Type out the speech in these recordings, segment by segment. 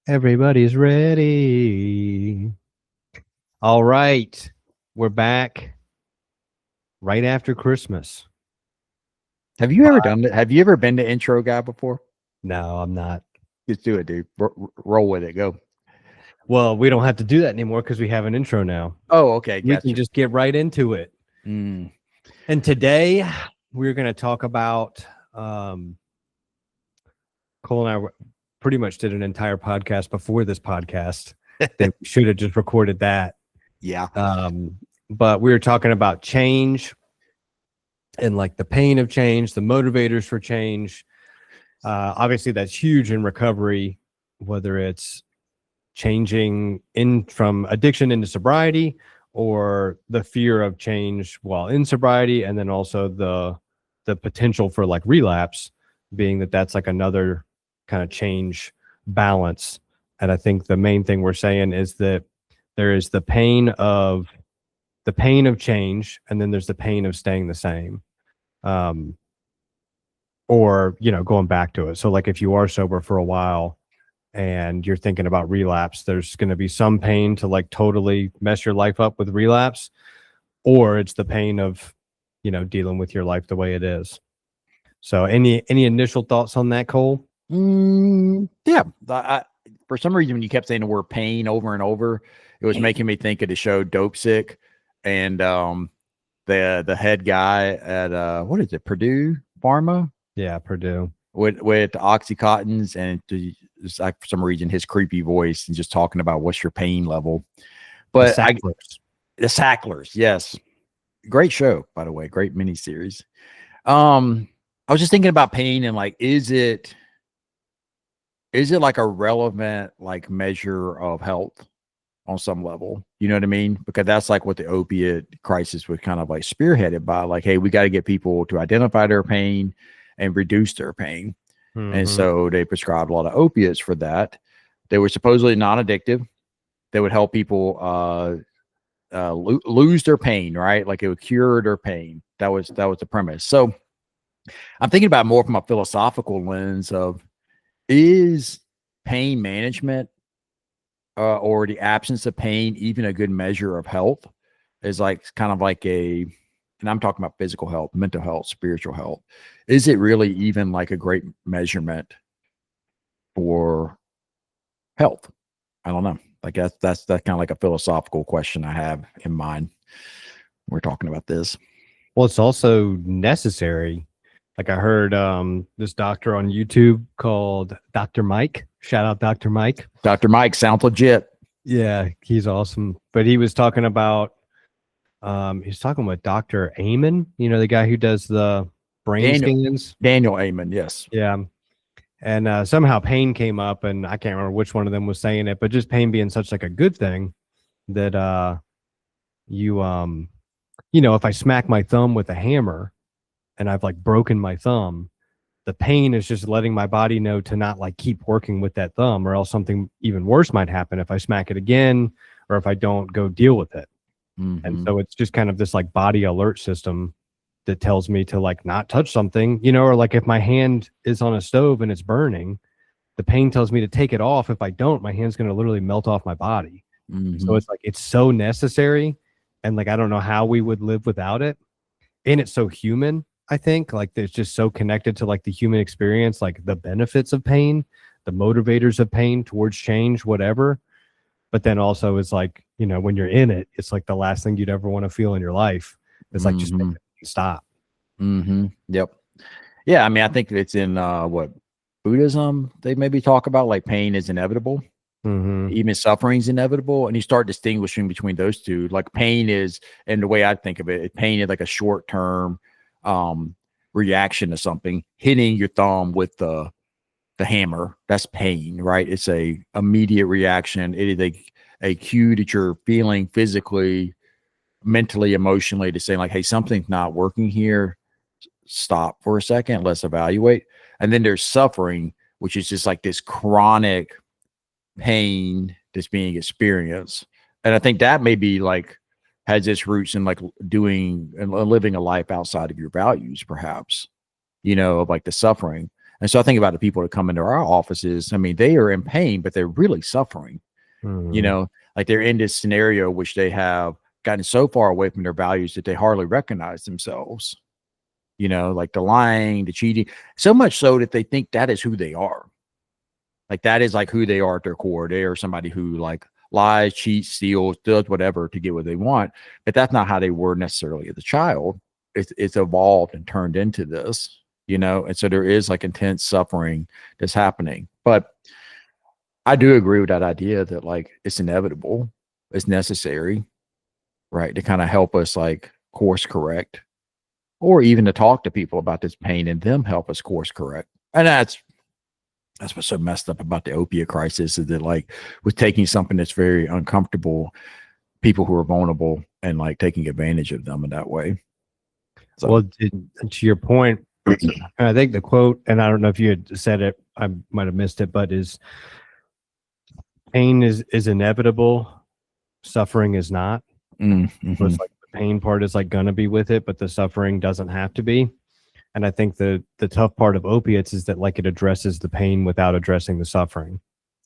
Everybody's ready. All right. We're back right after Christmas. Have you ever done it? Have you ever been the intro guy before? No, I'm not. Just do it, dude. Roll with it. Go. Well, we don't have to do that anymore because we have an intro now. Oh, okay. We can Gotcha. just get right into it. Mm. And today we're going to talk about Cole and I pretty much did an entire podcast before this podcast. They should have just recorded that. Yeah. But we were talking about change and like the pain of change, the motivators for change. Obviously, that's huge in recovery, whether it's changing in from addiction into sobriety or the fear of change while in sobriety, and then also the potential for like relapse, being that that's like another kind of change balance. And I think the main thing we're saying is that there is the pain of change, and then there's the pain of staying the same. Or going back to it. So like if you are sober for a while and you're thinking about relapse, there's going to be some pain to like totally mess your life up with relapse, or it's the pain of dealing with your life the way it is. So any initial thoughts on that, Cole? Yeah. For some reason, when you kept saying the word pain over and over, it was making me think of the show Dope Sick, and the head guy at what is it, Purdue Pharma? Yeah, Purdue. With Oxycontins, and it's like for some reason his creepy voice and just talking about what's your pain level. But the Sacklers, yes, great show, by the way, great miniseries. I was just thinking about pain and like, is it like a relevant like measure of health on some level? You know what I mean? Because that's like what the opiate crisis was kind of like spearheaded by, like, hey, we got to get people to identify their pain and reduce their pain. Mm-hmm. And so they prescribed a lot of opiates for that. They were supposedly non-addictive. They would help people lose their pain, right? Like it would cure their pain. That was the premise. So I'm thinking about more from a philosophical lens of, is pain management or the absence of pain even a good measure of health? Is like kind of like and I'm talking about physical health, mental health, spiritual health. Is it really even like a great measurement for health? I don't know. Like that's kind of like a philosophical question I have in mind. We're talking about this. Well, it's also necessary. Like I heard this doctor on YouTube called Dr. Mike. Shout out Dr. Mike. Dr. Mike sounds legit. Yeah, he's awesome. But he was talking about he's talking with Dr. Amen, the guy who does the brain scans. Daniel Amen, yes. Yeah. And somehow pain came up, and I can't remember which one of them was saying it, but just pain being such like a good thing that if I smack my thumb with a hammer and I've like broken my thumb, the pain is just letting my body know to not like keep working with that thumb, or else something even worse might happen if I smack it again, or if I don't go deal with it. Mm-hmm. And so it's just kind of this like body alert system that tells me to like not touch something, or like if my hand is on a stove and it's burning, the pain tells me to take it off. If I don't, my hand's going to literally melt off my body. Mm-hmm. So it's like, it's so necessary. And like, I don't know how we would live without it. And it's so human. I think like it's just so connected to like the human experience, like the benefits of pain, the motivators of pain towards change, whatever. But then also it's like, when you're in it, it's like the last thing you'd ever want to feel in your life. It's like, just stop. Mm-hmm. Yep. Yeah. I mean, I think it's in what Buddhism, they maybe talk about like pain is inevitable. Mm-hmm. Even suffering is inevitable. And you start distinguishing between those two. Like pain is, and the way I think of it, pain is like a short-term reaction to something. Hitting your thumb with the hammer, that's pain, right? It's a immediate reaction. It is a cue that you're feeling physically, mentally, emotionally, to say like, hey, something's not working here. Stop for a second. Let's evaluate. And then there's suffering, which is just like this chronic pain that's being experienced. And I think that maybe like has its roots in like doing and living a life outside of your values, perhaps, of like the suffering. And so I think about the people that come into our offices. I mean, they are in pain, but they're really suffering. You know, like they're in this scenario which they have gotten so far away from their values that they hardly recognize themselves. You know, like the lying, the cheating, so much so that they think that is who they are. Like that is like who they are at their core. They are somebody who like lies, cheats, steals, does whatever to get what they want. But that's not how they were necessarily as a child. It's evolved and turned into this, you know, and so there is like intense suffering that's happening. But I do agree with that idea that like it's inevitable, it's necessary, right, to kind of help us like course correct, or even to talk to people about this pain and them help us course correct. And that's what's so messed up about the opiate crisis, is that like with taking something that's very uncomfortable, people who are vulnerable, and like taking advantage of them in that way. So. Well, to your point, I think the quote, and I don't know if you had said it, I might have missed it, but is pain is inevitable, suffering is not. Mm-hmm. So it's like the pain part is like gonna be with it, but the suffering doesn't have to be. And I think the tough part of opiates is that like it addresses the pain without addressing the suffering.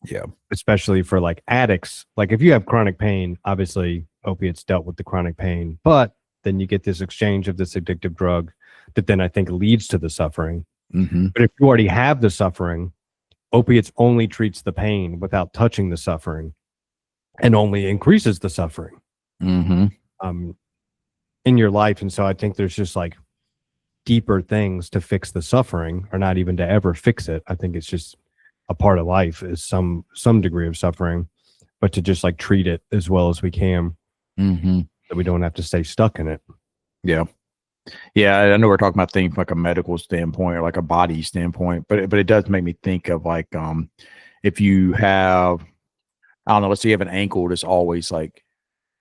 Yeah. Especially for like addicts. Like if you have chronic pain, obviously opiates dealt with the chronic pain, but then you get this exchange of this addictive drug that then I think leads to the suffering. Mm-hmm. But if you already have the suffering, opiates only treats the pain without touching the suffering, and only increases the suffering in your life. And so I think there's just like deeper things to fix the suffering, or not even to ever fix it. I think it's just a part of life is some degree of suffering, but to just like treat it as well as we can, that we don't have to stay stuck in it. Yeah. Yeah, I know we're talking about things from like a medical standpoint or like a body standpoint, but it does make me think of like if you have, I don't know, let's say you have an ankle that's always like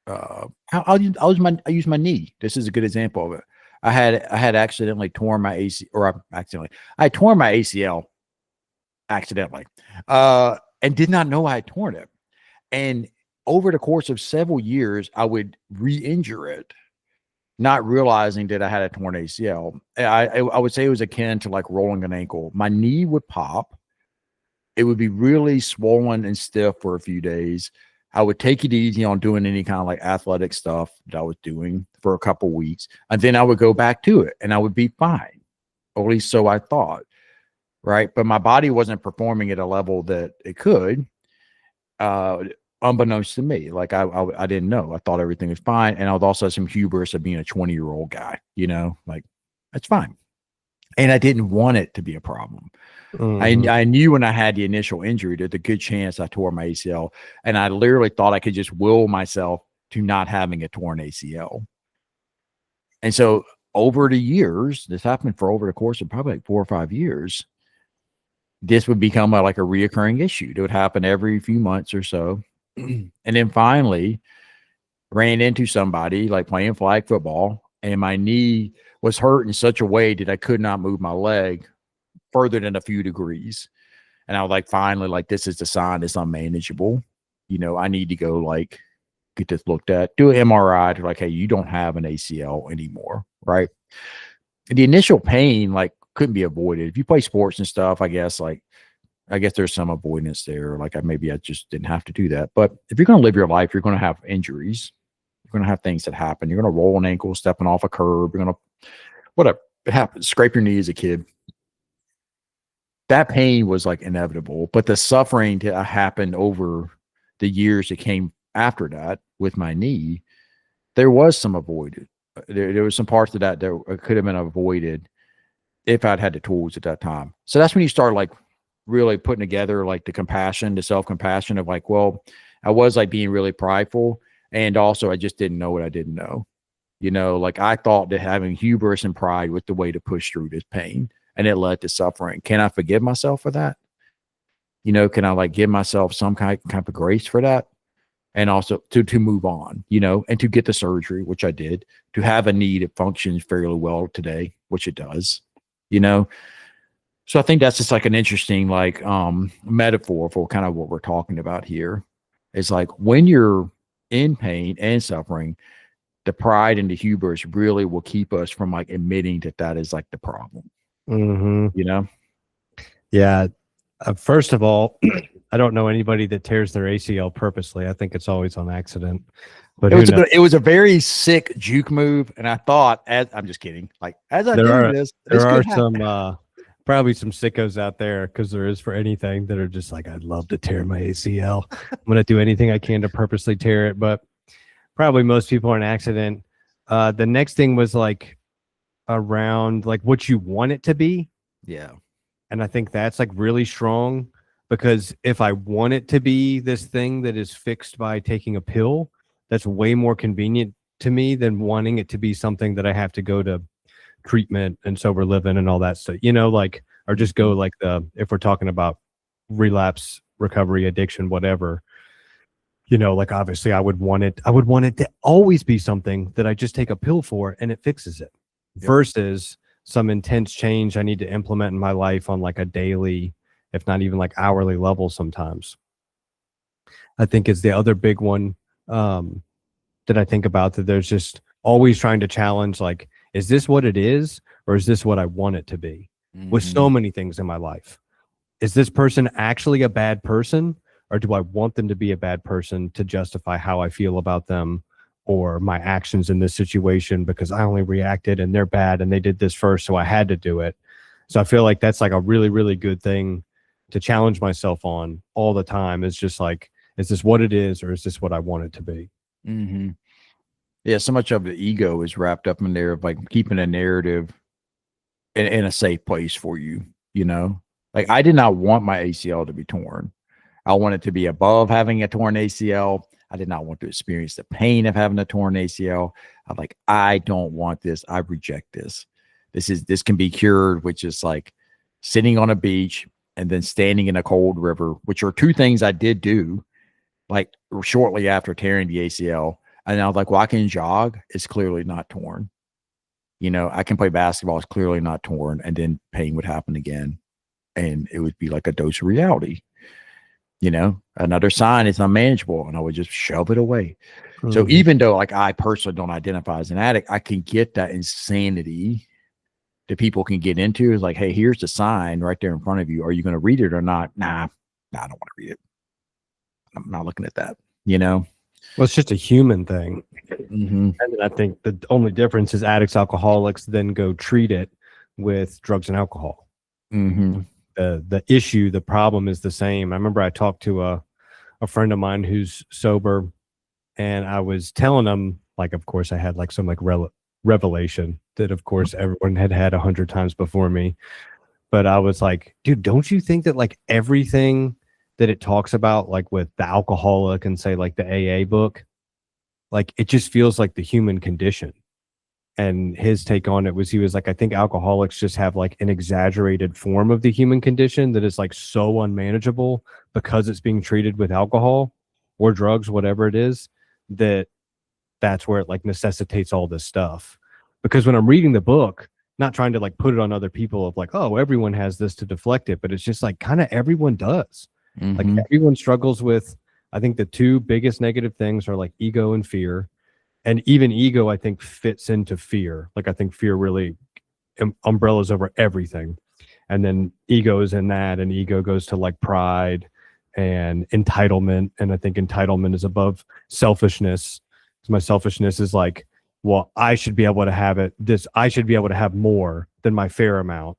I'll use my knee. This is a good example of it. I had accidentally torn my I tore my ACL accidentally, and did not know I had torn it. And over the course of several years, I would re-injure it, not realizing that I had a torn ACL. I would say it was akin to like rolling an ankle. My knee would pop. It would be really swollen and stiff for a few days. I would take it easy on doing any kind of like athletic stuff that I was doing for a couple weeks. And then I would go back to it and I would be fine. Or at least so I thought. Right. But my body wasn't performing at a level that it could, unbeknownst to me. Like I didn't know. I thought everything was fine. And I was also some hubris of being a 20-year-old guy, you know, like that's fine. And I didn't want it to be a problem. I knew when I had the initial injury that the good chance I tore my ACL, and I literally thought I could just will myself to not having a torn ACL. And so over the years, this happened for over the course of probably like 4 or 5 years, this would become like a reoccurring issue. It would happen every few months or so. And then finally ran into somebody like playing flag football, and my knee was hurt in such a way that I could not move my leg further than a few degrees. And I was like, finally, like, this is the sign it's unmanageable. You know, I need to go like get this looked at, do an MRI to like, hey, you don't have an ACL anymore. Right. The initial pain, like, couldn't be avoided. If you play sports and stuff, I guess there's some avoidance there. Like maybe I just didn't have to do that. But if you're going to live your life, you're going to have injuries. You're going to have things that happen. You're going to roll an ankle, stepping off a curb. You're going to, whatever, it happens. Scrape your knee as a kid. That pain was like inevitable, but the suffering that happened over the years that came after that with my knee, there was some avoided. There was some parts of that could have been avoided if I'd had the tools at that time. So that's when you start like really putting together like the compassion, the self-compassion of like, well, I was like being really prideful, and also I just didn't know what I didn't know. You know, like I thought that having hubris and pride was the way to push through this pain, and it led to suffering. Can I forgive myself for that? You know, can I like give myself some kind of grace for that? And also to move on, you know, and to get the surgery, which I did, to have a knee that functions fairly well today, which it does, you know. So I think that's just like an interesting like metaphor for kind of what we're talking about here. It's like when you're in pain and suffering, the pride and the hubris really will keep us from like admitting that is like the problem. You know? Yeah. First of all, I don't know anybody that tears their ACL purposely. I think it's always on accident. But who knows? It was a very sick juke move, and I thought, as I'm just kidding, like as I There do are this, this there are could happen. some probably some sickos out there, because there is for anything, that are just like, I'd love to tear my ACL. I'm gonna do anything I can to purposely tear it, but probably most people are an accident. The next thing was like around like what you want it to be. Yeah. And I think that's like really strong, because if I want it to be this thing that is fixed by taking a pill, that's way more convenient to me than wanting it to be something that I have to go to treatment and sober living and all that stuff, like, or just go like if we're talking about relapse, recovery, addiction, whatever, like obviously I would want it to always be something that I just take a pill for and it fixes it, versus some intense change I need to implement in my life on like a daily, if not even like hourly level sometimes. I think is the other big one that I think about, that there's just always trying to challenge, like, is this what it is, or is this what I want it to be? With so many things in my life. Is this person actually a bad person, or do I want them to be a bad person to justify how I feel about them or my actions in this situation, because I only reacted and they're bad and they did this first, so I had to do it. So I feel like that's like a really, really good thing to challenge myself on all the time, is just like, is this what it is, or is this what I want it to be? Yeah, so much of the ego is wrapped up in there of like keeping a narrative in a safe place for you, Like I did not want my ACL to be torn. I wanted to be above having a torn ACL. I did not want to experience the pain of having a torn ACL. I'm like, I don't want this. I reject this. This can be cured, which is like sitting on a beach and then standing in a cold river, which are two things I did do like shortly after tearing the ACL. And I was like, well, I can jog. It's clearly not torn. I can play basketball. It's clearly not torn. And then pain would happen again. And it would be like a dose of reality. Another sign is unmanageable, and I would just shove it away. So even though like I personally don't identify as an addict, I can get that insanity that people can get into. Is like, hey, here's the sign right there in front of you. Are you going to read it or not? Nah, I don't want to read it. I'm not looking at that, Well, it's just a human thing. And then I think the only difference is addicts, alcoholics then go treat it with drugs and alcohol. The issue, the problem is the same. I remember I talked to a friend of mine who's sober, and I was telling him, like, of course I had like some like revelation that of course everyone had 100 times before me. But I was like, dude, don't you think that like everything that it talks about, like with the alcoholic and say like the AA book, like it just feels like the human condition? And his take on it was, he was like, I think alcoholics just have like an exaggerated form of the human condition that is like so unmanageable because it's being treated with alcohol or drugs, whatever it is, that's where it like necessitates all this stuff. Because when I'm reading the book, not trying to like put it on other people of like, oh, everyone has this to deflect it, but it's just like kind of everyone does. Like everyone struggles with, I think the two biggest negative things are like ego and fear. And even ego, I think, fits into fear. Like I think fear really umbrellas over everything. And then ego is in that, and ego goes to like pride and entitlement. And I think entitlement is above selfishness. So my selfishness is like, well, I should be able to have I should be able to have more than my fair amount.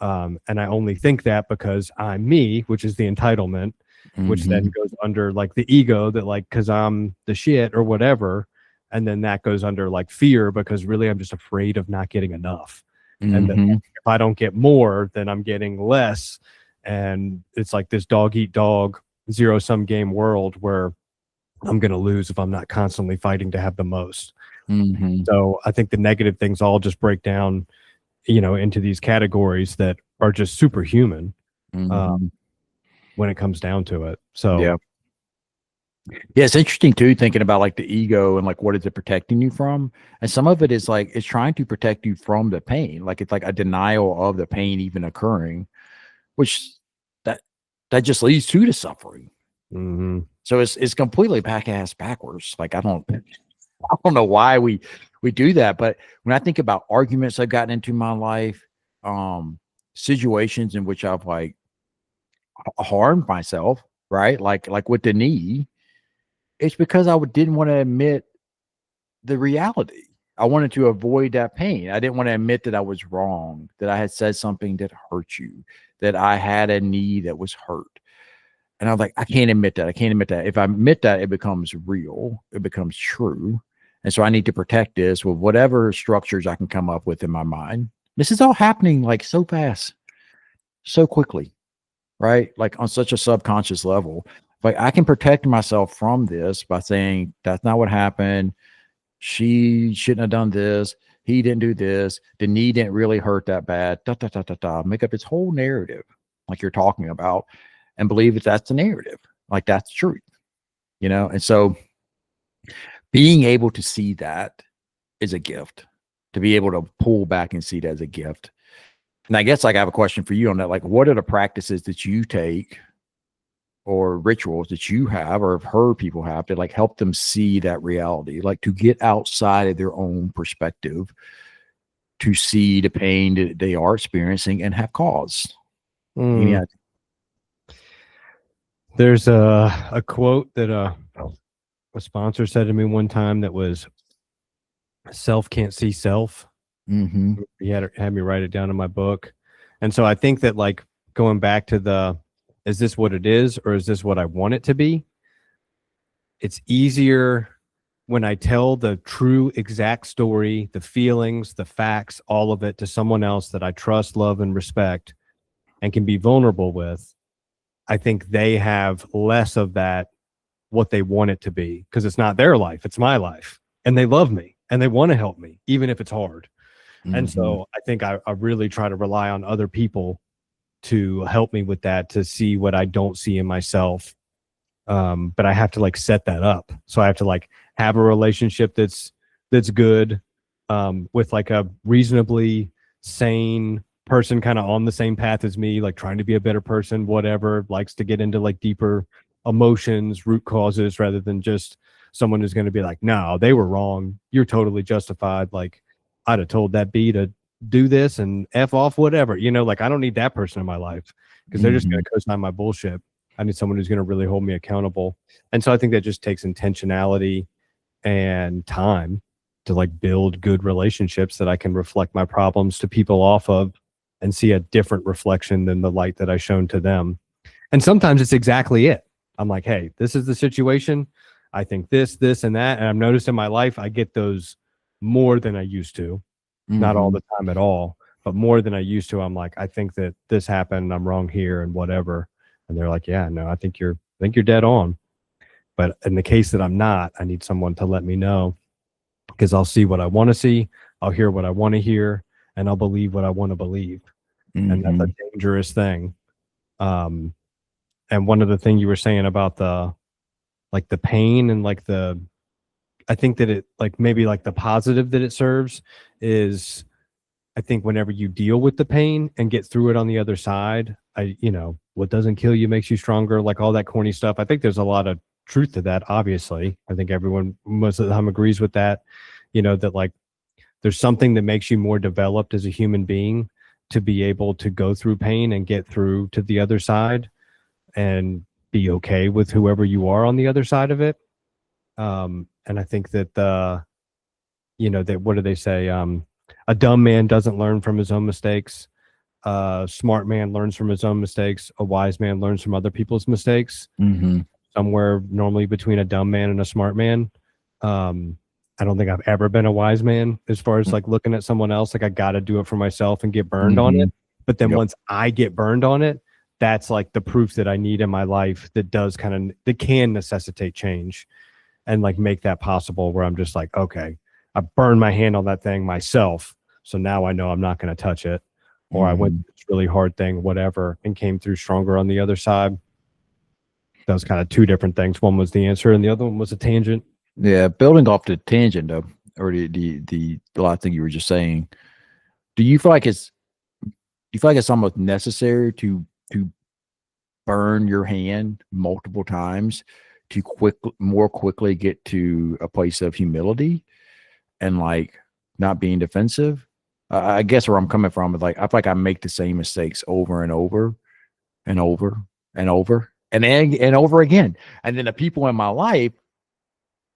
And I only think that because I'm me, which is the entitlement, which then goes under like the ego, that like, because I'm the shit or whatever. And then that goes under like fear, because really I'm just afraid of not getting enough. And then if I don't get more, then I'm getting less. And it's like this dog eat dog, zero sum game world where I'm going to lose if I'm not constantly fighting to have the most. So I think the negative things all just break down, into these categories that are just superhuman when it comes down to it. So yeah, it's interesting too, thinking about like the ego and like what is it protecting you from, and some of it is like it's trying to protect you from the pain. Like it's like a denial of the pain even occurring, which that just leads to the suffering. So it's completely backwards. Like I don't know why we do that, but when I think about arguments I've gotten into in my life, situations in which I've like harmed myself, right? Like with the knee, it's because I didn't want to admit the reality. I wanted to avoid that pain. I didn't want to admit that I was wrong, that I had said something that hurt you, that I had a knee that was hurt. And I was like, I can't admit that. I can't admit that. If I admit that, it becomes real. It becomes true. And so I need to protect this with whatever structures I can come up with in my mind. This is all happening like so fast, so quickly, right? Like on such a subconscious level. Like I can protect myself from this by saying, that's not what happened. She shouldn't have done this. He didn't do this. The knee didn't really hurt that bad. Da, da, da, da, da. Make up its whole narrative like you're talking about and believe that that's the narrative. Like that's truth, you know? And so being able to see that is a gift, to be able to pull back and see that as a gift. And I guess like I have a question for you on that. Like, what are the practices that you take or rituals that you have or have heard people have to like help them see that reality, like to get outside of their own perspective, to see the pain that they are experiencing and have caused? There's a quote that a sponsor said to me one time that was, self can't see self. He had me write it down in my book. And so I think that like going back to the, is this what it is, or is this what I want it to be? It's easier when I tell the true exact story, the feelings, the facts, all of it to someone else that I trust, love, and respect and can be vulnerable with. I think they have less of that, what they want it to be, because it's not their life, it's my life. And they love me and they want to help me, even if it's hard. And so I think I really try to rely on other people to help me with that, to see what I don't see in myself. But I have to like set that up. So I have to like have a relationship that's good, with like a reasonably sane person kind of on the same path as me, like trying to be a better person, whatever, likes to get into like deeper emotions, root causes, rather than just someone who's going to be like, no, they were wrong, you're totally justified. Like I'd have told that bee to do this and F off, whatever, you know, like I don't need that person in my life because they're just going to co-sign my bullshit. I need someone who's going to really hold me accountable. And so I think that just takes intentionality and time to like build good relationships that I can reflect my problems to people off of and see a different reflection than the light that I shown to them. And sometimes it's exactly it. I'm like, hey, this is the situation. I think this, and that. And I've noticed in my life, I get those more than I used to. Not all the time at all, but more than I used to. I'm like, I think that this happened. I'm wrong here and whatever. And they're like, yeah, no, I think you're dead on. But in the case that I'm not, I need someone to let me know, because I'll see what I want to see. I'll hear what I want to hear, and I'll believe what I want to believe. And that's a dangerous thing. And one of the things you were saying about the pain and like I think that it like maybe like the positive that it serves is, I think whenever you deal with the pain and get through it on the other side, what doesn't kill you makes you stronger, like all that corny stuff. I think there's a lot of truth to that. Obviously, I think everyone most of the time agrees with that, that like there's something that makes you more developed as a human being to be able to go through pain and get through to the other side and be okay with whoever you are on the other side of it. And I think that that what do they say? A dumb man doesn't learn from his own mistakes. A smart man learns from his own mistakes. A wise man learns from other people's mistakes. Somewhere normally between a dumb man and a smart man. I don't think I've ever been a wise man as far as like looking at someone else. Like I got to do it for myself and get burned on it. But then once I get burned on it, that's like the proof that I need in my life that can necessitate change and like make that possible, where I'm just like, okay, I burned my hand on that thing myself. So now I know I'm not going to touch it. Or I went through this really hard thing, whatever, and came through stronger on the other side. That was kind of two different things. One was the answer and the other one was a tangent. Yeah. Building off the tangent though, or the last thing you were just saying, do you feel like it's almost necessary to burn your hand multiple times to more quickly get to a place of humility and like not being defensive? I guess where I'm coming from is like, I feel like I make the same mistakes over and over and over and over and over again. And then the people in my life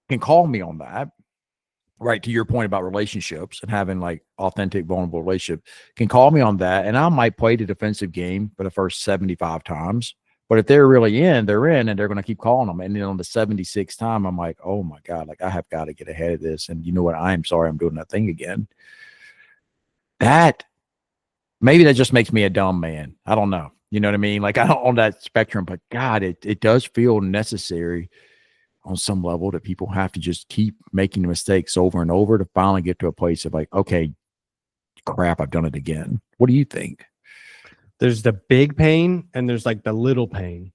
can call me on that. Right, to your point about relationships and having like authentic, vulnerable relationship, can call me on that, and I might play the defensive game for the first 75 times. But if they're really in, they're in, and they're going to keep calling them. And then on the 76th time, I'm like, oh my God, like I have got to get ahead of this. And you know what? I am sorry, I'm doing that thing again. That maybe that just makes me a dumb man. I don't know. You know what I mean? Like I don't on that spectrum, but God, it does feel necessary on some level that people have to just keep making the mistakes over and over to finally get to a place of like, okay, crap, I've done it again. What do you think? There's the big pain and there's like the little pain.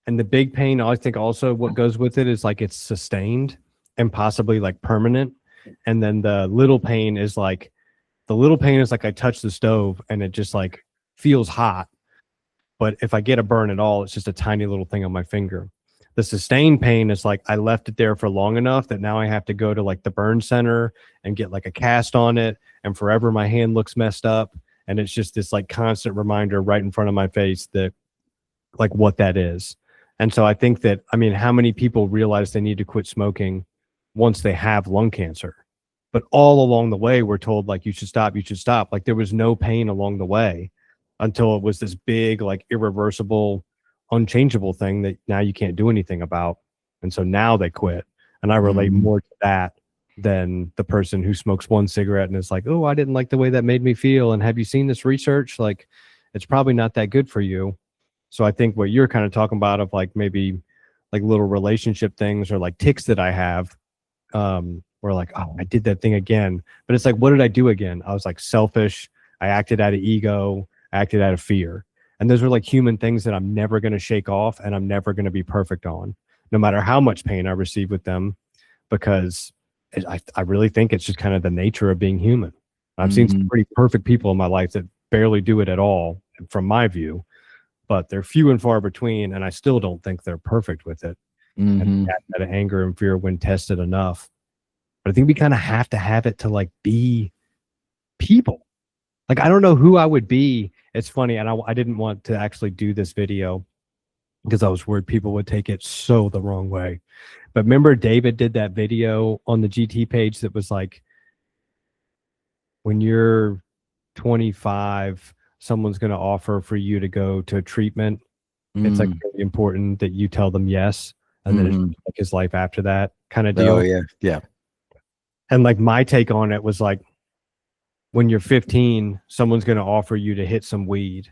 And the big pain, I think also what goes with it is like it's sustained and possibly like permanent. And then the little pain is like I touch the stove and it just like feels hot. But if I get a burn at all, it's just a tiny little thing on my finger. The sustained pain is like I left it there for long enough that now I have to go to like the burn center and get like a cast on it, and forever my hand looks messed up, and it's just this like constant reminder right in front of my face that like what that is. And so I think that, I mean, how many people realize they need to quit smoking once they have lung cancer? But all along the way we're told like you should stop. Like there was no pain along the way until it was this big like irreversible, unchangeable thing that now you can't do anything about. And so now they quit. And I relate more to that than the person who smokes one cigarette and is like, oh, I didn't like the way that made me feel. And have you seen this research? Like, it's probably not that good for you. So I think what you're kind of talking about of like maybe like little relationship things or like tics that I have, where like, oh, I did that thing again. But it's like, what did I do again? I was like selfish. I acted out of ego. I acted out of fear. And those are like human things that I'm never going to shake off and I'm never going to be perfect on, no matter how much pain I receive with them, because I really think it's just kind of the nature of being human. I've seen some pretty perfect people in my life that barely do it at all, from my view, but they're few and far between. And I still don't think they're perfect with it. And that anger and fear when tested enough. But I think we kind of have to have it to like be people. Like, I don't know who I would be. It's funny. And I didn't want to actually do this video because I was worried people would take it so the wrong way. But remember David did that video on the GT page that was like, when you're 25, someone's going to offer for you to go to a treatment. It's like really important that you tell them yes. And then it's like his life after that kind of deal. Oh, yeah. Yeah. And like my take on it was like, when you're 15, someone's going to offer you to hit some weed.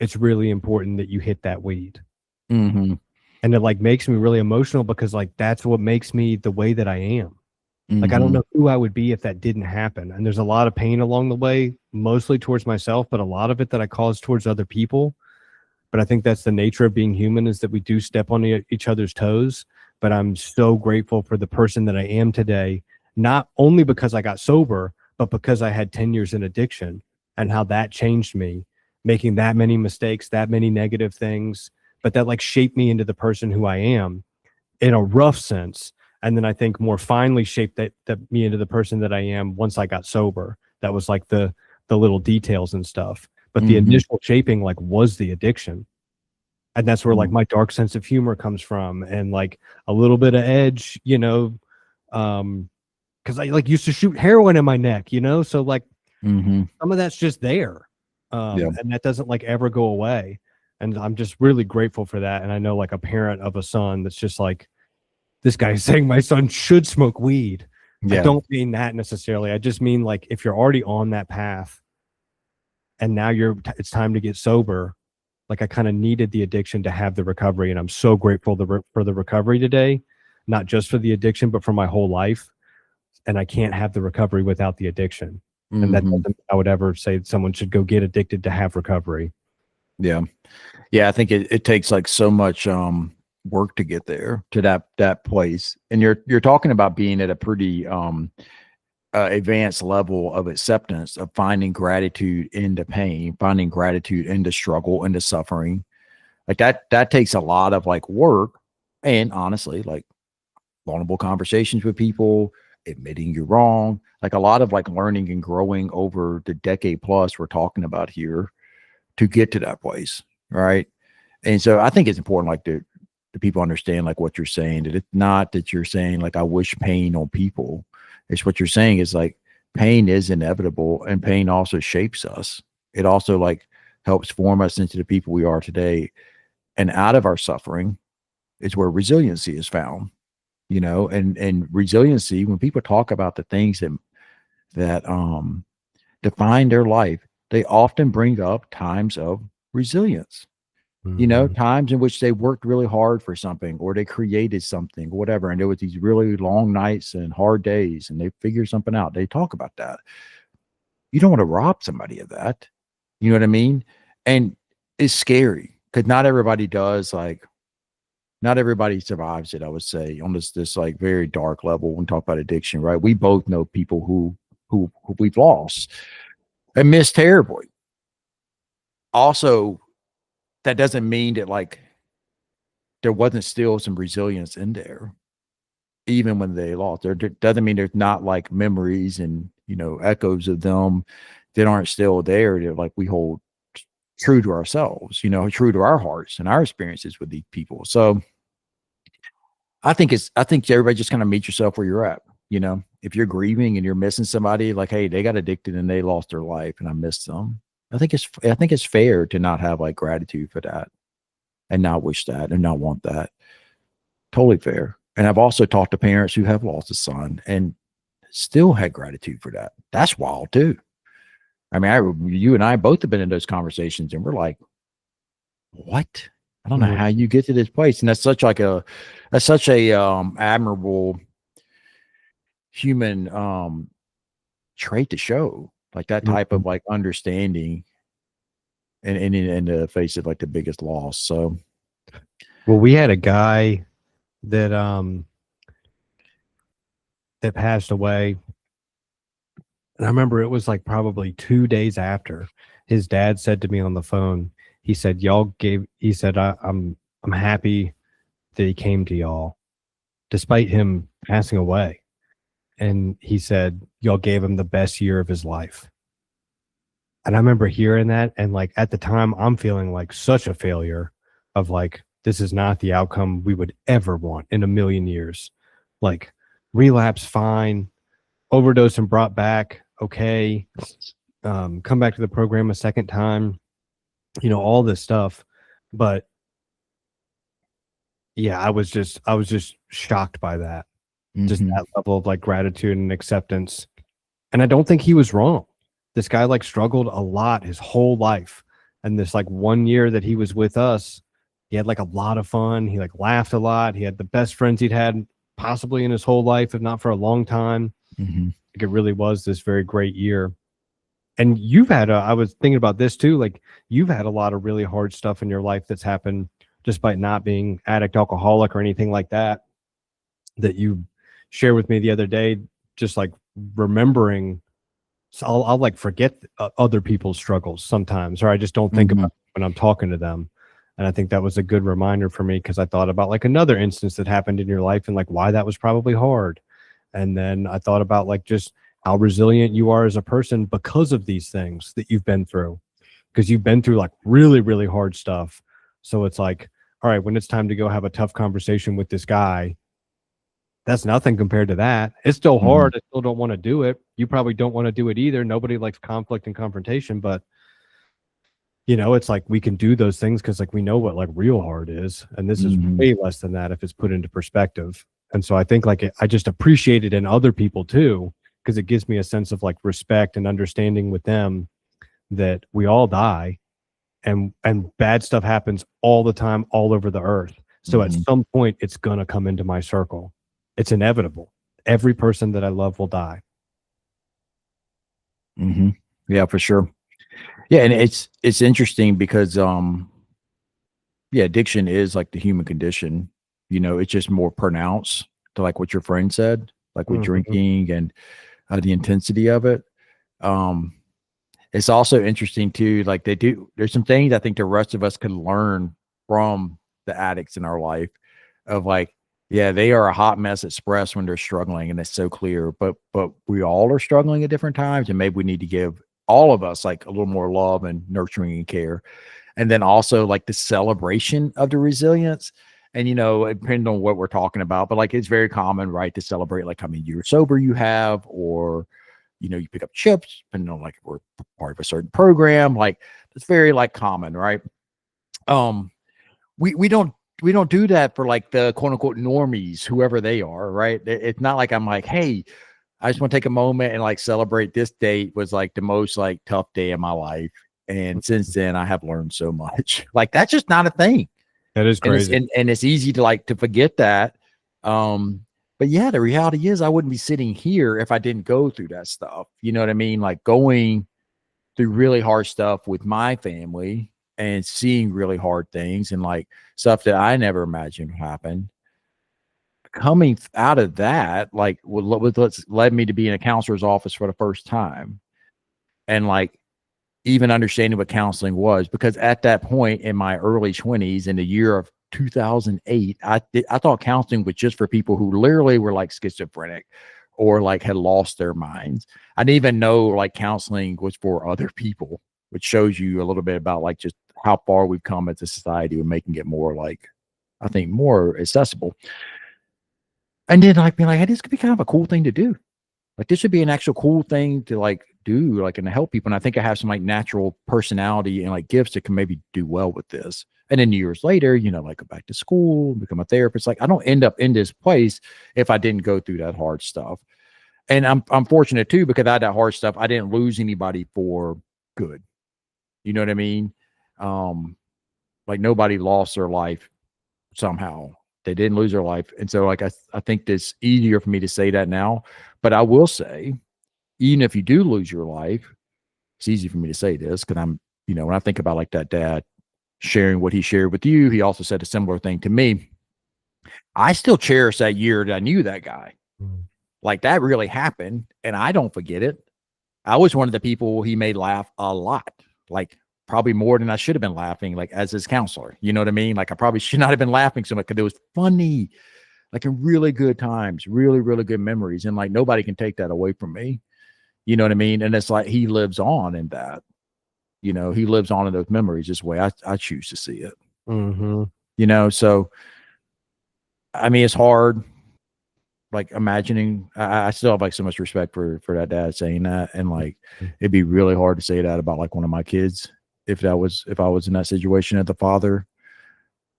It's really important that you hit that weed. And it like makes me really emotional because like that's what makes me the way that I am. Like I don't know who I would be if that didn't happen. And there's a lot of pain along the way, mostly towards myself, but a lot of it that I cause towards other people. But I think that's the nature of being human, is that we do step on each other's toes. But I'm so grateful for the person that I am today, not only because I got sober, but because I had 10 years in addiction and how that changed me, making that many mistakes, that many negative things, but that like shaped me into the person who I am in a rough sense. And then I think more finely shaped that me into the person that I am once I got sober. That was like the little details and stuff. But the initial shaping like was the addiction. And that's where like my dark sense of humor comes from, and like a little bit of edge, you know, because I like used to shoot heroin in my neck, you know, so like some of that's just there, and that doesn't like ever go away. And I'm just really grateful for that. And I know like a parent of a son that's just like, this guy is saying my son should smoke weed. I don't mean that necessarily. I just mean like if you're already on that path and now it's time to get sober, like I kind of needed the addiction to have the recovery. And I'm so grateful for the recovery today, not just for the addiction, but for my whole life. And I can't have the recovery without the addiction. And that doesn't, I would ever say someone should go get addicted to have recovery. Yeah. I think it takes like so much work to get there to that place. And you're talking about being at a pretty advanced level of acceptance, of finding gratitude into pain, finding gratitude into struggle, into suffering. Like that takes a lot of like work, and honestly, like vulnerable conversations with people, admitting you're wrong, like a lot of like learning and growing over the decade plus we're talking about here to get to that place. Right. And so I think it's important, like the people understand like what you're saying, that it's not that you're saying like, I wish pain on people. It's what you're saying is like, pain is inevitable, and pain also shapes us. It also like helps form us into the people we are today. And out of our suffering is where resiliency is found, and resiliency, when people talk about the things that define their life, they often bring up times of resilience. Times in which they worked really hard for something, or they created something, or whatever. And there was these really long nights and hard days, and they figured something out. They talk about that. You don't want to rob somebody of that. You know what I mean? And it's scary because not everybody does. Like, not everybody survives it, I would say, on this like very dark level when we talk about addiction, right? We both know people who we've lost and missed terribly. Also, that doesn't mean that like there wasn't still some resilience in there, even when they lost. There doesn't mean there's not like memories and echoes of them that aren't still there, that like we hold true to ourselves, true to our hearts and our experiences with these people. So I think everybody just kind of meet yourself where you're at. If you're grieving and you're missing somebody, like, hey, they got addicted and they lost their life and I missed them. I think it's fair to not have like gratitude for that and not wish that and not want that. Totally fair. And I've also talked to parents who have lost a son and still had gratitude for that. That's wild too. I mean, you and I both have been in those conversations and we're like, what? I don't know how you get to this place. And that's such a admirable human trait to show, like that type of like understanding and in the face of like the biggest loss. So, well, we had a guy that that passed away, and I remember it was like probably 2 days after. His dad said to me on the phone, he said, I'm happy that he came to y'all despite him passing away. And he said, y'all gave him the best year of his life. And I remember hearing that. And like at the time, I'm feeling like such a failure of like, this is not the outcome we would ever want in a million years. Like, relapse, fine. Overdose and brought back, okay. Come back to the program a second time, all this stuff. But yeah, I was just shocked by that. Just that level of like gratitude and acceptance. And I don't think he was wrong. This guy like struggled a lot his whole life. And this like 1 year that he was with us, he had like a lot of fun. He like laughed a lot. He had the best friends he'd had possibly in his whole life, if not for a long time. Like it really was this very great year. And you've had I was thinking about this too. Like you've had a lot of really hard stuff in your life that's happened despite not being addict, alcoholic, or anything like that, that you shared with me the other day. Just like remembering, so I'll like forget other people's struggles sometimes, or I just don't think about it when I'm talking to them. And I think that was a good reminder for me, because I thought about like another instance that happened in your life and like why that was probably hard. And then I thought about like just how resilient you are as a person because of these things that you've been through, because you've been through like really, really hard stuff. So it's like, all right, when it's time to go have a tough conversation with this guy, that's nothing compared to that. It's still hard. I still don't want to do it. You probably don't want to do it either. Nobody likes conflict and confrontation, but it's like we can do those things because like we know what like real hard is. And this is way less than that if it's put into perspective. And so I think like I just appreciate it in other people too, because it gives me a sense of like respect and understanding with them that we all die and bad stuff happens all the time, all over the earth. So at some point it's going to come into my circle. It's inevitable. Every person that I love will die. Yeah, for sure. Yeah. And it's interesting because, addiction is like the human condition, it's just more pronounced to like what your friend said, like with drinking and the intensity of it. It's also interesting too, like there's some things I think the rest of us can learn from the addicts in our life of like, yeah, they are a hot mess express when they're struggling, and it's so clear, but we all are struggling at different times, and maybe we need to give all of us like a little more love and nurturing and care. and then also like the celebration of the resilience. And, it depends on what we're talking about, but like, it's very common, right, to celebrate like how many years sober you have, or, you pick up chips, depending on like, we're part of a certain program. Like, it's very like common, right? We don't do that for like the quote unquote normies, whoever they are, right? It's not like I'm like, hey, I just want to take a moment and like celebrate this date was like the most like tough day of my life. And since then I have learned so much. Like, that's just not a thing. That is crazy. And it's easy to like to forget that. But yeah, the reality is I wouldn't be sitting here if I didn't go through that stuff. You know what I mean? Like, going through really hard stuff with my family and seeing really hard things and like stuff that I never imagined would happen. Coming out of that, like, led me to be in a counselor's office for the first time, and like even understanding what counseling was, because at that point in my early 20s, in the year of 2008, I thought counseling was just for people who literally were like schizophrenic or like had lost their minds. I didn't even know like counseling was for other people, which shows you a little bit about like just how far we've come as a society with making it more like, I think, more accessible. And then like being like, hey, this could be kind of a cool thing to do. Like, this should be an actual cool thing to like do, like, and to help people. And I think I have some like natural personality and like gifts that can maybe do well with this. And then years later, like, go back to school, become a therapist. Like, I don't end up in this place if I didn't go through that hard stuff. And I'm fortunate too, because I had that hard stuff. I didn't lose anybody for good. You know what I mean? Like, nobody lost their life somehow. They didn't lose their life. And so like, I think it's easier for me to say that now, but I will say, even if you do lose your life, it's easy for me to say this because I'm, when I think about like that dad sharing what he shared with you, he also said a similar thing to me. I still cherish that year that I knew that guy. Like, that really happened, and I don't forget it. I was one of the people he made laugh a lot, like probably more than I should have been laughing, like as his counselor. You know what I mean? Like, I probably should not have been laughing so much because it was funny, like in really good times, really, really good memories. And like, nobody can take that away from me. You know what I mean? And it's like, he lives on in that, he lives on in those memories this way. I choose to see it, so, I mean, it's hard, like imagining, I still have like so much respect for that dad saying that. And like, it'd be really hard to say that about like one of my kids, if I was in that situation as the father.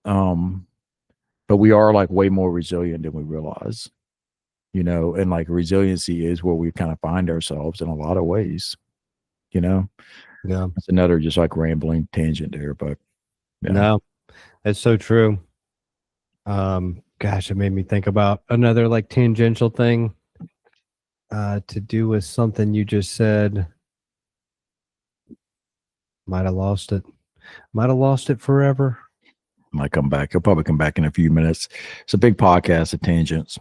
But we are like way more resilient than we realize, and like resiliency is where we kind of find ourselves in a lot of ways, Yeah. It's another just like rambling tangent there, but yeah. No, that's so true. Gosh, it made me think about another like tangential thing to do with something you just said. Might have lost it forever. Might come back. He'll probably come back in a few minutes. It's a big podcast of tangents.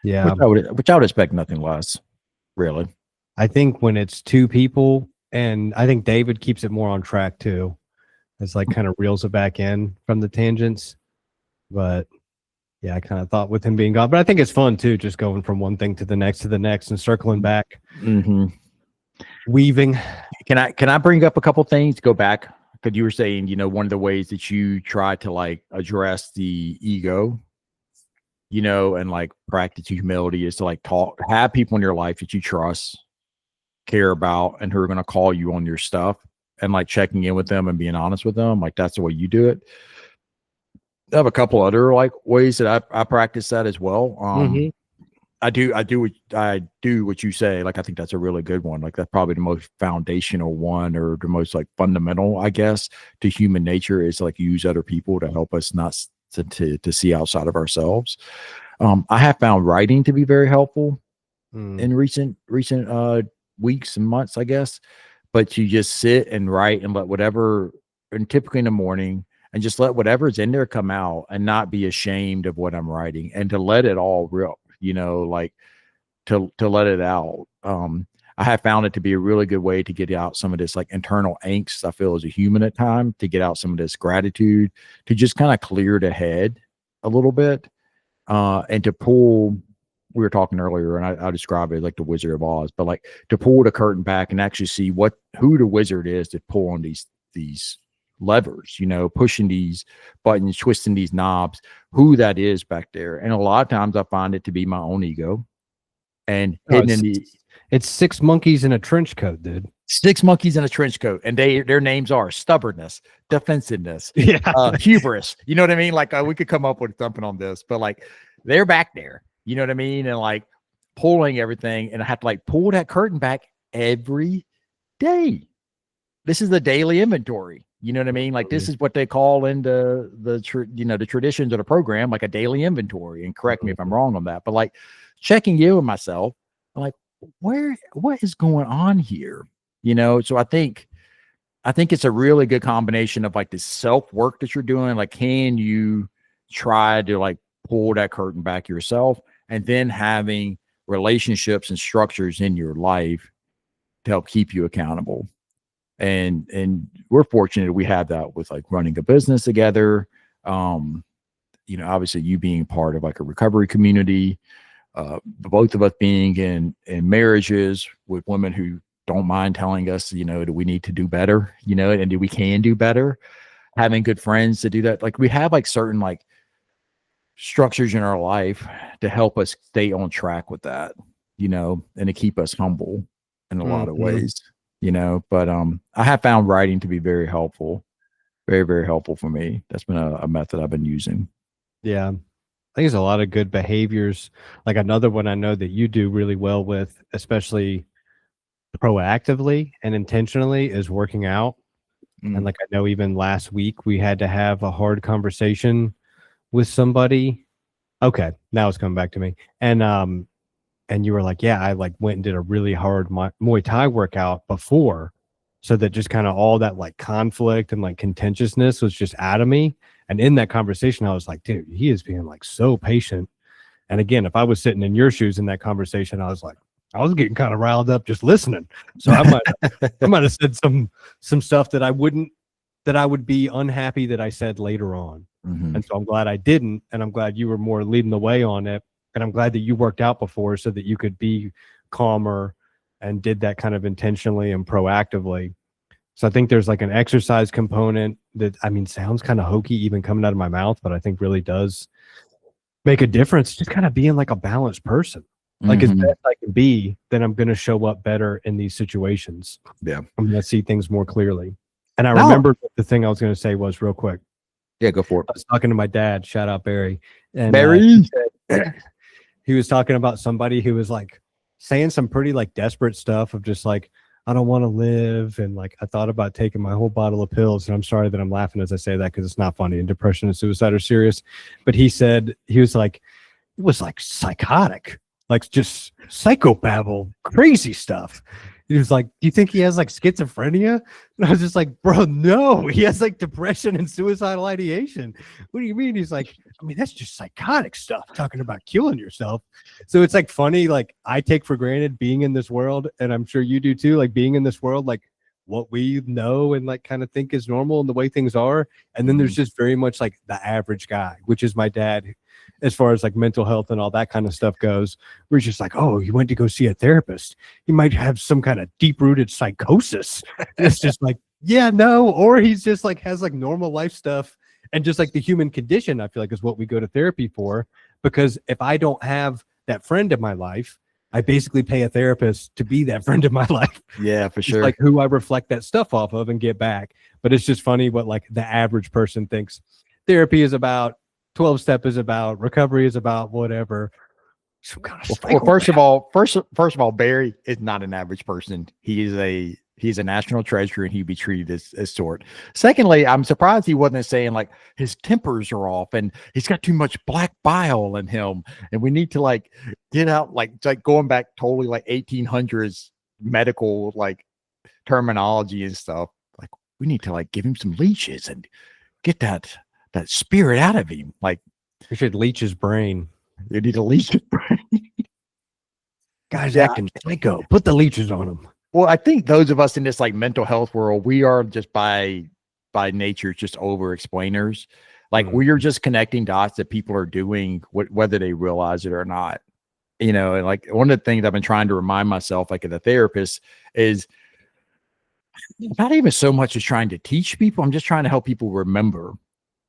Yeah. Which I would expect nothing less, really. I think when it's two people, and I think David keeps it more on track too. It's like kind of reels it back in from the tangents. But yeah, I kind of thought with him being gone. But I think it's fun too, just going from one thing to the next and circling back. Weaving. Can I bring up a couple things to go back? Because you were saying, one of the ways that you try to like address the ego, and like practice humility is to like have people in your life that you trust, care about, and who are going to call you on your stuff, and like checking in with them and being honest with them. Like, that's the way you do it. I have a couple other like ways that I practice that as well. I do what you say. Like, I think that's a really good one. Like, that's probably the most foundational one, or the most like fundamental, I guess, to human nature, is like use other people to help us not to see outside of ourselves. I have found writing to be very helpful in recent weeks and months, I guess. But you just sit and write and let whatever, and typically in the morning, and just let whatever's in there come out, and not be ashamed of what I'm writing, and to let it all rip. Like to let it out. I have found it to be a really good way to get out some of this like internal angst I feel as a human at times, to get out some of this gratitude, to just kind of clear the head a little bit, and to pull. We were talking earlier, and I describe it like the Wizard of Oz, but like to pull the curtain back and actually see who the wizard is to pull on these levers, pushing these buttons, twisting these knobs, who that is back there. And a lot of times I find it to be my own ego and hidden in the. It's 6 monkeys in a trench coat, dude. 6 monkeys in a trench coat, and their names are stubbornness, defensiveness, hubris. You know what I mean? Like we could come up with something on this, but like they're back there. You know what I mean? And like pulling everything, and I have to like pull that curtain back every day. This is the daily inventory. You know what I mean? Like this is what they call in the traditions of the program, like a daily inventory. And correct me if I'm wrong on that, but like checking in with myself, I'm like, what is going on here? So I think it's a really good combination of like the self work that you're doing. Like, can you try to like pull that curtain back yourself, and then having relationships and structures in your life to help keep you accountable. And we're fortunate we have that with like running a business together. Obviously you being part of like a recovery community, both of us being in marriages with women who don't mind telling us, do we need to do better, and we can do better, having good friends to do that. Like we have like certain like structures in our life to help us stay on track with that, and to keep us humble in a lot of ways, but I have found writing to be very helpful, very, very helpful for me. That's been a method I've been using. Yeah. I think there's a lot of good behaviors. Like another one I know that you do really well with, especially proactively and intentionally, is working out. And like I know even last week we had to have a hard conversation with somebody. Okay, now it's coming back to me. And you were like, yeah, I like went and did a really hard Muay Thai workout before, so that just kind of all that like conflict and like contentiousness was just out of me. And in that conversation, I was like, dude, he is being like so patient. And again, if I was sitting in your shoes in that conversation, I was getting kind of riled up just listening. So I might have said some stuff that I would be unhappy that I said later on. And so I'm glad I didn't. And I'm glad you were more leading the way on it. And I'm glad that you worked out before so that you could be calmer and did that kind of intentionally and proactively. So I think there's like an exercise component that, I mean, sounds kind of hokey even coming out of my mouth, but I think really does make a difference. Just kind of being like a balanced person. Like as best I can be, then I'm going to show up better in these situations. Yeah. I'm going to see things more clearly. And I remember the thing I was going to say was real quick. Yeah, go for it. I was talking to my dad, shout out Barry. And Barry? He was talking about somebody who was like saying some pretty like desperate stuff of just like, I don't want to live. And like, I thought about taking my whole bottle of pills. And I'm sorry that I'm laughing as I say that, because it's not funny, and depression and suicide are serious. But he said, he was like, it was like psychotic, like just psychobabble, crazy stuff. He was like, do you think he has like schizophrenia? And I was just like, bro, no, he has like depression and suicidal ideation. What do you mean? He's like, I mean, that's just psychotic stuff, talking about killing yourself. So it's like funny, like I take for granted being in this world, and I'm sure you do too, like being in this world, like what we know and like kind of think is normal and the way things are. And then there's just very much like the average guy, which is my dad, as far as like mental health and all that kind of stuff goes. We're just like, oh, you went to go see a therapist, he might have some kind of deep-rooted psychosis. It's just like, yeah, no, or he's just like has like normal life stuff, and just like the human condition, I feel like, is what we go to therapy for. Because if I don't have that friend in my life, I basically pay a therapist to be that friend in my life. Yeah, for sure. It's like who I reflect that stuff off of and get back. But it's just funny what like the average person thinks therapy is about, 12-step is about, recovery is about, whatever. Some kind of well, first of all, Barry is not an average person. He's a national treasure, and he'd be treated as sort. Secondly, I'm surprised he wasn't saying like his tempers are off and he's got too much black bile in him, and we need to like get out, like going back totally like 1800s medical like terminology and stuff. Like we need to like give him some leeches and get that spirit out of him. Like we should leech his brain. You need to leech his brain. Guys acting psycho. Put the leeches on him. Well, I think those of us in this like mental health world, we are just by nature just over explainers. Like we are just connecting dots that people are doing, whether they realize it or not. And like one of the things I've been trying to remind myself, like as a therapist, is not even so much as trying to teach people. I'm just trying to help people remember.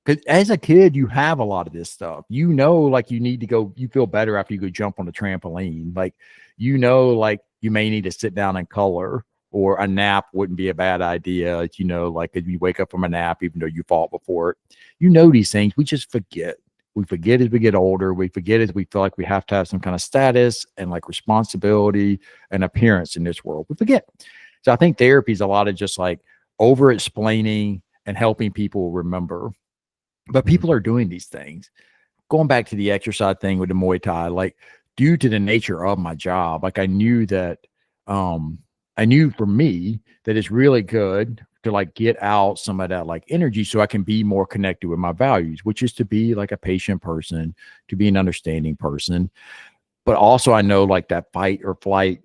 Because as a kid, you have a lot of this stuff. Like you need to go, you feel better after you go jump on the trampoline. Like, like you may need to sit down and color, or a nap wouldn't be a bad idea. Like if you wake up from a nap, even though you fought before it, these things. We just forget. We forget as we get older. We forget as we feel like we have to have some kind of status and like responsibility and appearance in this world. We forget. So I think therapy is a lot of just like over explaining and helping people remember. But people are doing these things. Going back to the exercise thing with the Muay Thai, like due to the nature of my job, like I knew for me that it's really good to like get out some of that like energy so I can be more connected with my values, which is to be like a patient person, to be an understanding person. But also I know like that fight or flight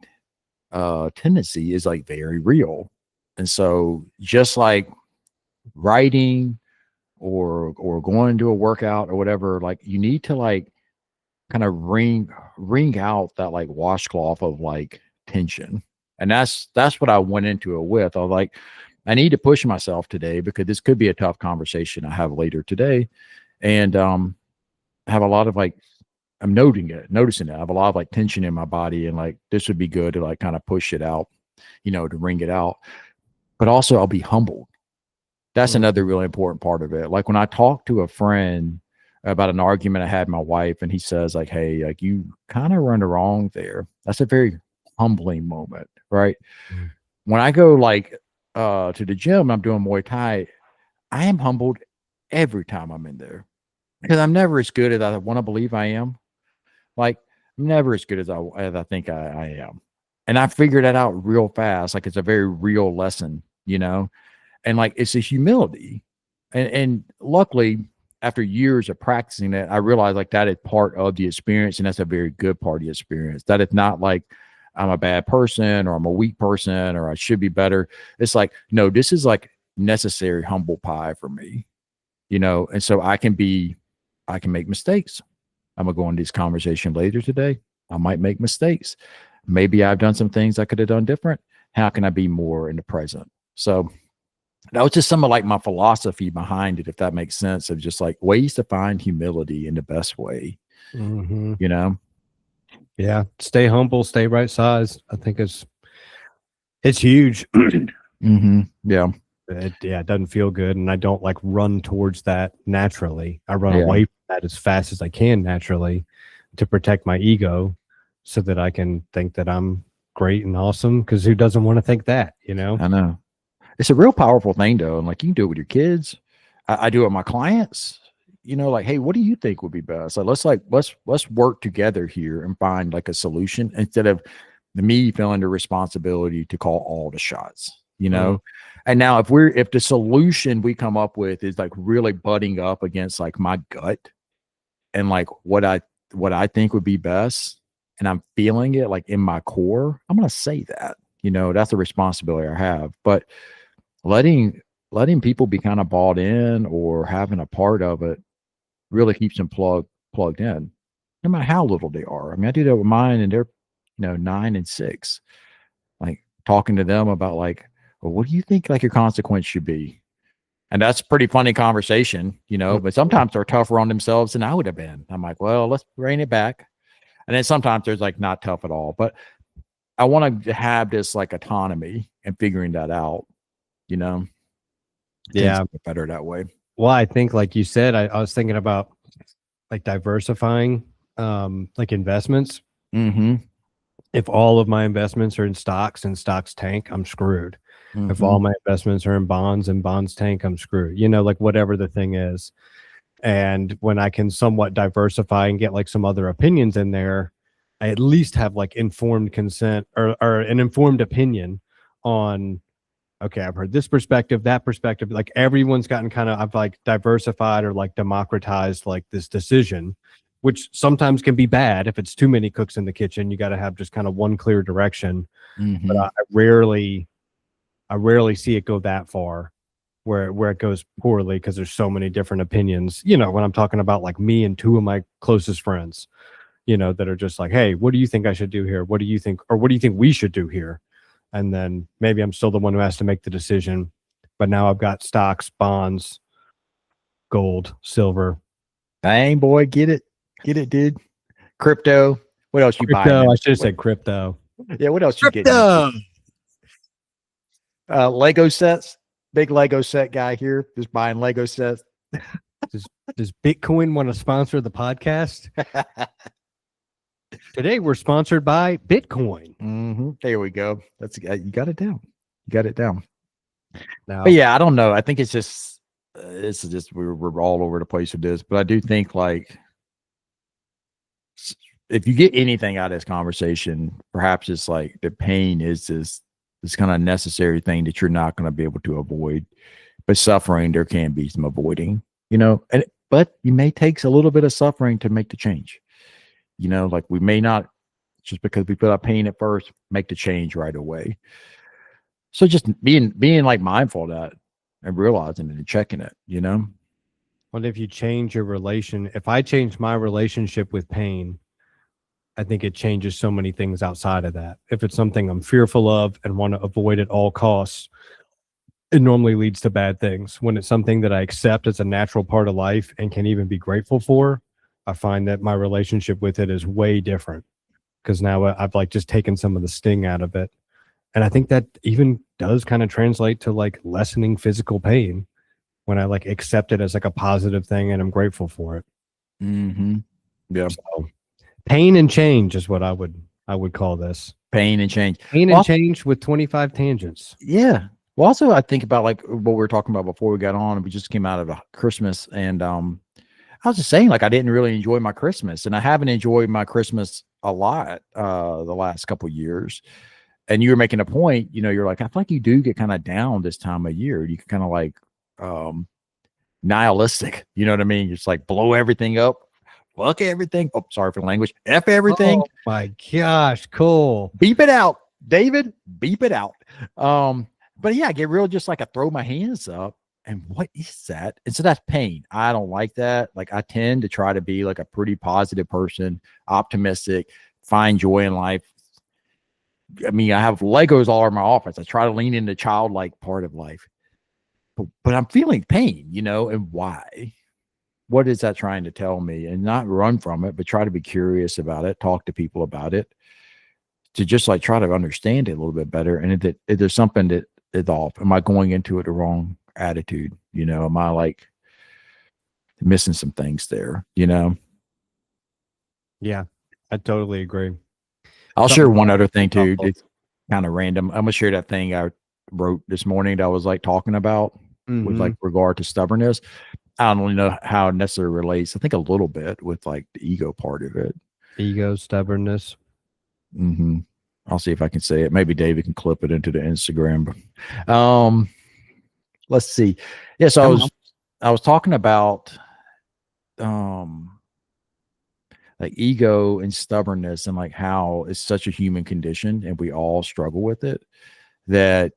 tendency is like very real. And so just like writing or going to a workout or whatever, like you need to like kind of wring out that like washcloth of like tension. And that's what I went into it with. I was like, I need to push myself today because this could be a tough conversation I have later today. And have a lot of like, I'm noticing it. I have a lot of like tension in my body, and like this would be good to like kind of push it out, to wring it out. But also I'll be humbled. That's another really important part of it. Like when I talk to a friend about an argument I had with my wife, and he says like, hey, like you kind of run the wrong there. That's a very humbling moment, right? Mm. When I go like to the gym, I'm doing Muay Thai, I am humbled every time I'm in there because I'm never as good as I want to believe I am. Like I'm never as good as I think I am. And I figured that out real fast. Like it's a very real lesson, and like it's a humility. And luckily, after years of practicing it, I realized like that is part of the experience, and that's a very good part of the experience. That it's not like I'm a bad person or I'm a weak person or I should be better. It's like, no, this is like necessary humble pie for me, and so I can make mistakes. I'm gonna go into this conversation later today. I might make mistakes. Maybe I've done some things I could have done different. How can I be more in the present? So that was just some of like my philosophy behind it, if that makes sense, of just like ways to find humility in the best way, Mm-hmm. Yeah. Stay humble, stay right size. I think it's huge. Mm-hmm. Yeah. It doesn't feel good. And I don't like run towards that naturally. I run away from that as fast as I can naturally to protect my ego so that I can think that I'm great and awesome. Because who doesn't want to think that, I know. It's a real powerful thing though. And like you can do it with your kids. I do it with my clients, like, hey, what do you think would be best? Like, let's work together here and find like a solution instead of me feeling the responsibility to call all the shots, And now if the solution we come up with is like really butting up against like my gut and like what I think would be best, and I'm feeling it like in my core, I'm going to say that, that's a responsibility I have. But letting people be kind of bought in or having a part of it really keeps them plugged in, no matter how little they are. I mean, I do that with mine, and they're 9 and 6, like talking to them about like, well, what do you think like your consequence should be? And that's pretty funny conversation, but sometimes they're tougher on themselves than I would have been. I'm like, well, let's rein it back. And then sometimes there's like not tough at all, but I want to have this like autonomy and figuring that out, Yeah. Better that way. Well, I think like you said, I was thinking about like diversifying like investments. Mm-hmm. If all of my investments are in stocks and stocks tank, I'm screwed. Mm-hmm. If all my investments are in bonds and bonds tank, I'm screwed. Like whatever the thing is. And when I can somewhat diversify and get like some other opinions in there, I at least have like informed consent or an informed opinion on, okay, I've heard this perspective, that perspective. Like everyone's gotten kind of, I've like diversified or like democratized like this decision, which sometimes can be bad if it's too many cooks in the kitchen. You got to have just kind of one clear direction. Mm-hmm. But I rarely see it go that far where it goes poorly because there's so many different opinions. When I'm talking about like me and two of my closest friends, that are just like, hey, what do you think I should do here? What do you think, or what do you think we should do here? And then maybe I'm still the one who has to make the decision. But now I've got stocks, bonds, gold, silver. Dang, boy, get it, dude. Crypto. What else you buying? Crypto. I should have said crypto. Yeah, what else you getting Crypto. into? Lego sets. Big Lego set guy here, just buying Lego sets. Does Bitcoin want to sponsor the podcast? Today we're sponsored by Bitcoin. There we go. That's you got it down. You got it down. Now, But yeah, I don't know. I think it's just we're all over the place with this. But I do think like if you get anything out of this conversation, perhaps it's like the pain is this kind of necessary thing that you're not going to be able to avoid. But suffering, there can be some avoiding, but you may take a little bit of suffering to make the change. Like we may not, just because we put our pain at first, make the change right away. So just being like mindful of that and realizing it and checking it, What if you change your if I change my relationship with pain, I think it changes so many things outside of that. If it's something I'm fearful of and want to avoid at all costs, it normally leads to bad things. When it's something that I accept as a natural part of life and can even be grateful for, I find that my relationship with it is way different because now I've like just taken some of the sting out of it. And I think that even does kind of translate to like lessening physical pain when I like accept it as like a positive thing and I'm grateful for it. Yeah. So, pain and change is what I would call this. Pain and change. Pain and change with 25 tangents. Yeah. Well, also I think about like what we were talking about before we got on. We just came out of Christmas, and I was just saying like I didn't really enjoy my Christmas, and I haven't enjoyed my Christmas a lot the last couple of years. And you were making a point, you're like, I feel like you do get kind of down this time of year. You can kind of like nihilistic, you know what I mean? Just like blow everything up, fuck everything. Oh, sorry for the language. F everything. Oh my gosh, cool. Beep it out, David. Beep it out. But yeah, I get real just like I throw my hands up. And what is that? And so that's pain. I don't like that. Like I tend to try to be like a pretty positive person, optimistic, find joy in life. I mean, I have Legos all over my office. I try to lean into the childlike part of life, but I'm feeling pain, and why? What is that trying to tell me? And not run from it, but try to be curious about it, talk to people about it, to just like try to understand it a little bit better. And if there's something that is off, am I going into it the wrong attitude? Am I like missing some things there? Yeah, I totally agree. I'll share one other thing too. It's kind of random. I'm gonna share that thing I wrote this morning that I was like talking about with like regard to stubbornness. I don't really know how it necessarily relates. I think a little bit with like the ego part of it. Ego, stubbornness. I'll see if I can say it. Maybe David can clip it into the Instagram. Let's see. Yeah, so I was talking about like ego and stubbornness and like how it's such a human condition and we all struggle with it. That,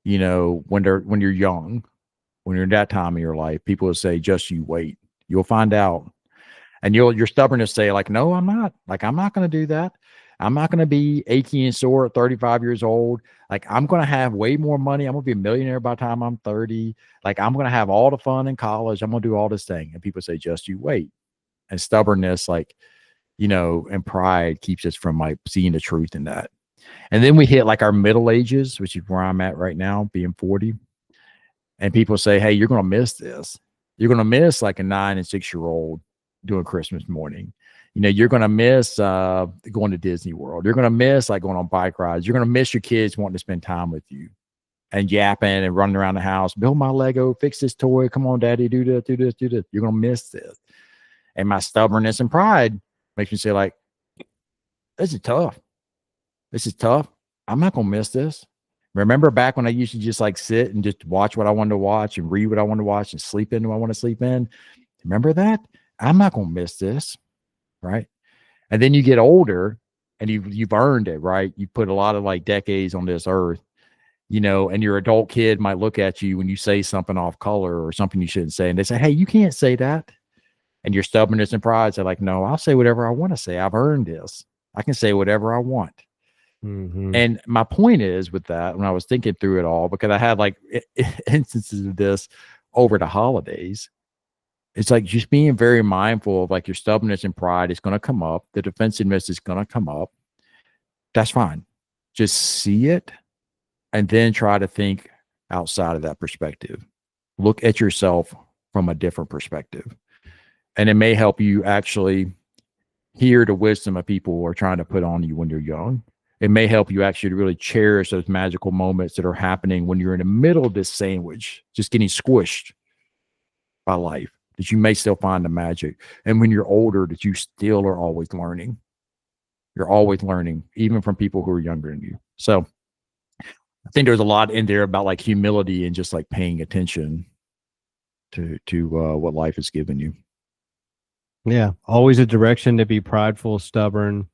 when you're young, when you're in that time of your life, people will say, just you wait, you'll find out. And your stubbornness say like, no, I'm not. Like, I'm not going to do that. I'm not going to be achy and sore at 35 years old. Like, I'm going to have way more money. I'm going to be a millionaire by the time I'm 30. Like, I'm going to have all the fun in college. I'm going to do all this thing. And people say, just you wait. And stubbornness, like, and pride keeps us from like seeing the truth in that. And then we hit like our middle ages, which is where I'm at right now, being 40. And people say, hey, you're going to miss this. You're going to miss like a 9 and 6-year-old doing Christmas morning. You're going to miss going to Disney World. You're going to miss like going on bike rides. You're going to miss your kids wanting to spend time with you and yapping and running around the house. Build my Lego, fix this toy. Come on, daddy, do this, do this, do this. You're going to miss this. And my stubbornness and pride makes me say like, this is tough. This is tough. I'm not going to miss this. Remember back when I used to just like sit and just watch what I wanted to watch and read what I wanted to watch and sleep in what I want to sleep in? Remember that? I'm not going to miss this. Right. And then you get older and you've earned it, right? You put a lot of like decades on this earth, and your adult kid might look at you when you say something off color or something you shouldn't say. And they say, hey, you can't say that. And your stubbornness and pride say like, no, I'll say whatever I want to say. I've earned this. I can say whatever I want. Mm-hmm. And my point is with that, when I was thinking through it all, because I had like instances of this over the holidays, it's like just being very mindful of like your stubbornness and pride is going to come up. The defensiveness is going to come up. That's fine. Just see it and then try to think outside of that perspective. Look at yourself from a different perspective. And it may help you actually hear the wisdom of people who are trying to put on you when you're young. It may help you actually really cherish those magical moments that are happening when you're in the middle of this sandwich, just getting squished by life, that you may still find the magic. And when you're older, that you still are always learning. You're always learning, even from people who are younger than you. So I think there's a lot in there about like humility and just like paying attention to what life has given you. Yeah. Always a direction to be prideful, stubborn,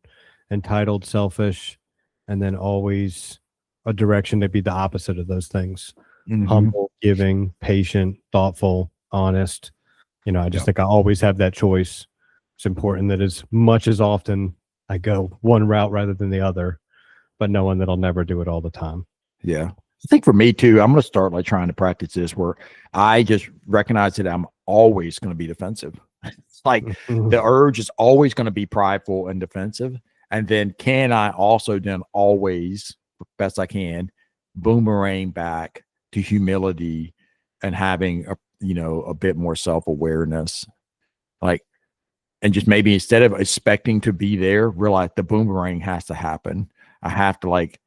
entitled, selfish, and then always a direction to be the opposite of those things. Mm-hmm. Humble, giving, patient, thoughtful, honest. I just think I always have that choice. It's important that as much as often I go one route rather than the other, but knowing that I'll never do it all the time. Yeah. I think for me too, I'm going to start like trying to practice this where I just recognize that I'm always going to be defensive. It's like the urge is always going to be prideful and defensive. And then can I also then always, best I can, boomerang back to humility and having a bit more self-awareness, like, and just maybe instead of expecting to be there, realize the boomerang has to happen. I have to like,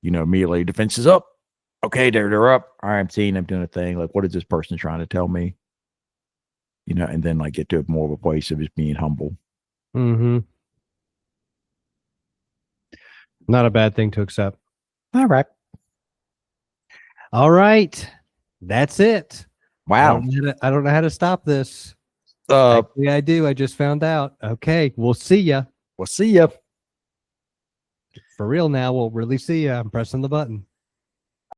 immediately defense is up. Okay, they're up. All right, I'm seeing them doing a thing. Like, what is this person trying to tell me? And then like get to more of a place of just being humble. Mm-hmm. Not a bad thing to accept. All right. All right. That's it. Wow. I don't know how to stop this. Actually, I do. I just found out. Okay. We'll see ya. We'll see ya. For real now. We'll really see ya. I'm pressing the button.